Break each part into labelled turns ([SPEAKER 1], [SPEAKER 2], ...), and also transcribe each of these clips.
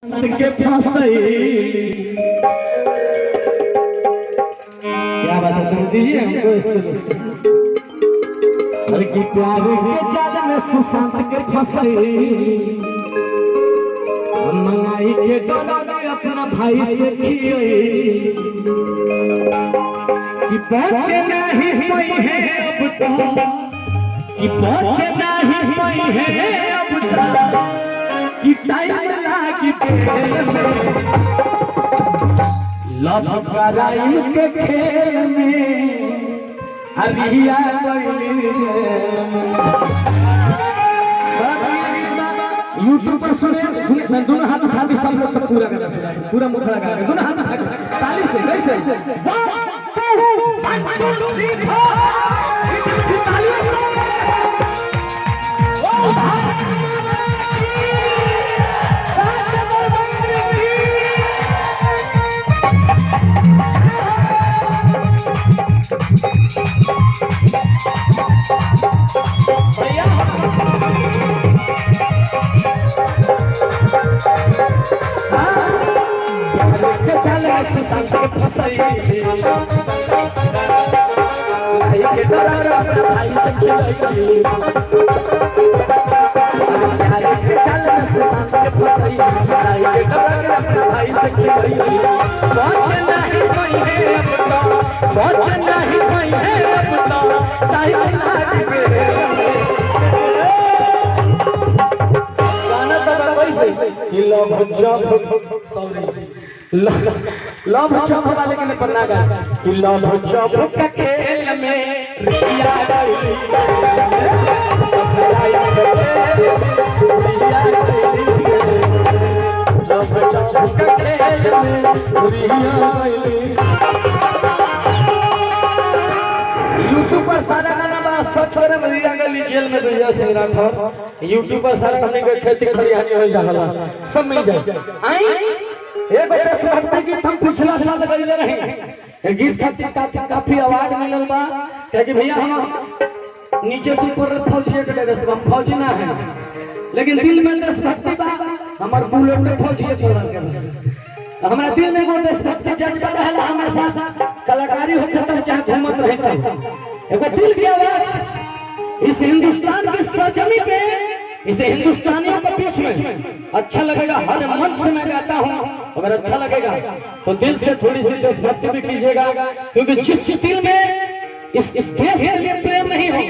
[SPEAKER 1] के फंसई। क्या बात है, तुम दीजिए हमको इसको। अरे की प्यार के जाल में सुशांत के फंसई, मंगाई के डोला में अपना भाई से खियई कि पहुंचे नहीं कोई है अब तक, कि पहुंचे नहीं कोई है अब तक, कि टाइम लागी खेल में लव कराइम के खेल में अरिया यूट्यूब पर सुने दोनों हाथ उठा के सब लोग पूरा गाना सुना, पूरा मुखड़ा गा के दोनों हाथ उठा के ताली से कैसे 1 2 3 लव चौक वाले के लिए पन्ना गा कि लव चौक के खेल में रिया गई, लव चौक के खेल में रिया गई। यूट्यूब पर सारा गाना बा सच में रिया गई जेल में भैया सिंह राठौर। यूट्यूब पर सारा हमने के खेती खरियानी हो जाला सब मिल जाए। आई एक देशभक्ति गीत हम पिछला साल गइले रहे, गीत खातिर काफी अवार्ड मिलल बा कि भैया हम नीचे से ऊपर फौजी के देश हम फौजी ना है, लेकिन दिल में देशभक्ति बा। हमर बुलेट में फौजी के हमरा दिल में वो देशभक्ति जज्बा रहला हमेशा। कलाकारी होके तब चाहे घूमत रहते एगो दिल की आवाज इस हिंदुस्तान की सरजमी पे, इसे हिंदुस्तानियों के बीच में अच्छा लगेगा। हर मंच से मैं गाता हूँ, अगर अच्छा लगेगा तो दिल से थोड़ी सी देशभक्ति भी कीजिएगा, क्योंकि जिस दिल में इस देश के लिए प्रेम नहीं हो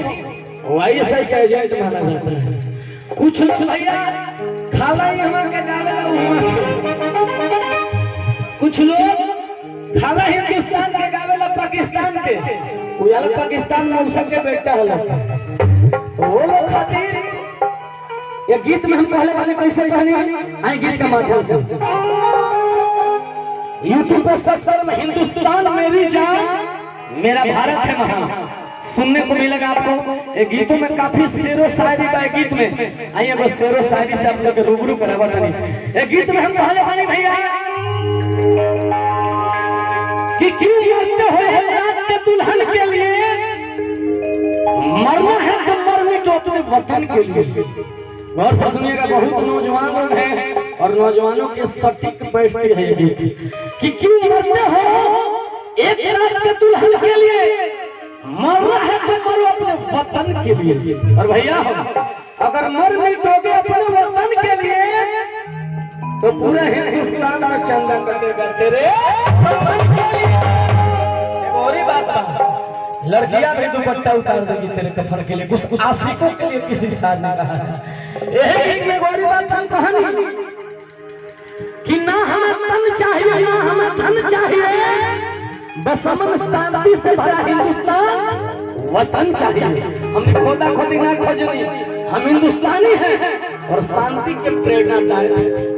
[SPEAKER 1] वो ऐसा का एजेंट माना जाता है। कुछ लोग भैया खाला ही हमारे गावेला, कुछ लोग खाला हिंदुस्तान के गावेला पाकिस्तान के, वो पाकिस्तान में उसके बेटा है वो लोग खातिर ये गीत में हम पहले वाले कैसे कहने आए गीत का माध्यम से। यूट्यूब पर सर्च करो हिंदुस्तान मेरी जान मेरा भारत है महान, सुनने को मिलेगा आपको। ये गीतों में काफी शेरो शायरी का गीत में आइए बस शेरो शायरी से आप लोग रूबरू करावा नहीं। ये गीत में हम पहले वाले भैया कि क्यों मरते हो रात के दुल्हन के लिए, मरना है तो मर मिटो अपने वतन के लिए। और सुनिएगा बहुत नौजवान लोग हैं और नौजवानों के सटीक बैठती है ये कि क्यों मरते हो एक रात के दुल्हन के लिए, मरना है तो मरो अपने वतन के लिए। और भैया अगर मर मिटोगे अपने वतन के लिए तो पूरा हिंदुस्तान में चंदा कटेगा तेरे वतन के लिए। एक और ही बात, लड़कियां भी दुपट्टा उतार देगी तेरे कफन के लिए, कुछ आशिकों के लिए किसी शायर ने कहा है। यही गीत में गौरी बात हम कहानी कि ना हमें तन चाहिए ना हमें धन चाहिए, बस अमन शांति से भरा हिंदुस्तान वतन चाहिए। हमने खोदा खोदी ना खोजनी, हम हिंदुस्तानी हैं और शांति के प्रेरणादायक हैं।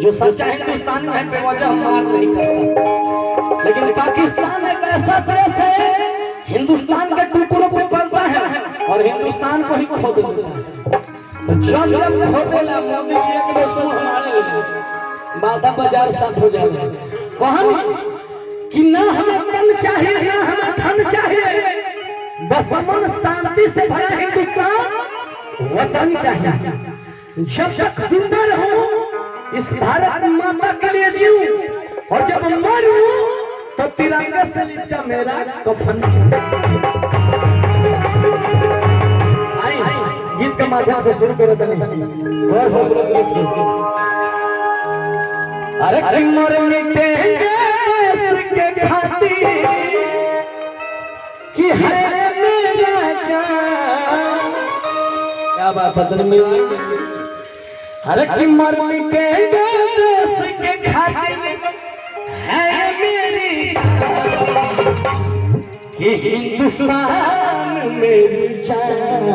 [SPEAKER 1] जो सच्चा हिंदुस्तानी है बेवजह मार नहीं करता, लेकिन पाकिस्तान एक ऐसा देश है हिंदुस्तान के टुकड़ों को पलता है और हिंदुस्तान को ही खो देता है। जब खोदेला मोदी जी एक दोस्तों हमारे बाधा बाजार साफ हो जाएगा। कहानी कि ना हमें तन चाहिए ना हमें धन चाहिए, बस अमन शांति से भरा हिंदुस्तान वतन चाहिए। जब तक जिंदा रहूं इस भारत माता के लिए जीऊं और जब मरूं तो तिरंगे से लिपटा मेरा कफन। आई गीत के माध्यम से शुरू करो तनी और से शुरू करो। अरे कि मर मिटेंगे देश के खातिर कि है मेरा जान। क्या बात है? अरे कि मर मिटेंगे देश के खातिर है मेरी जान कि हिंदुस्तान मेरी जान।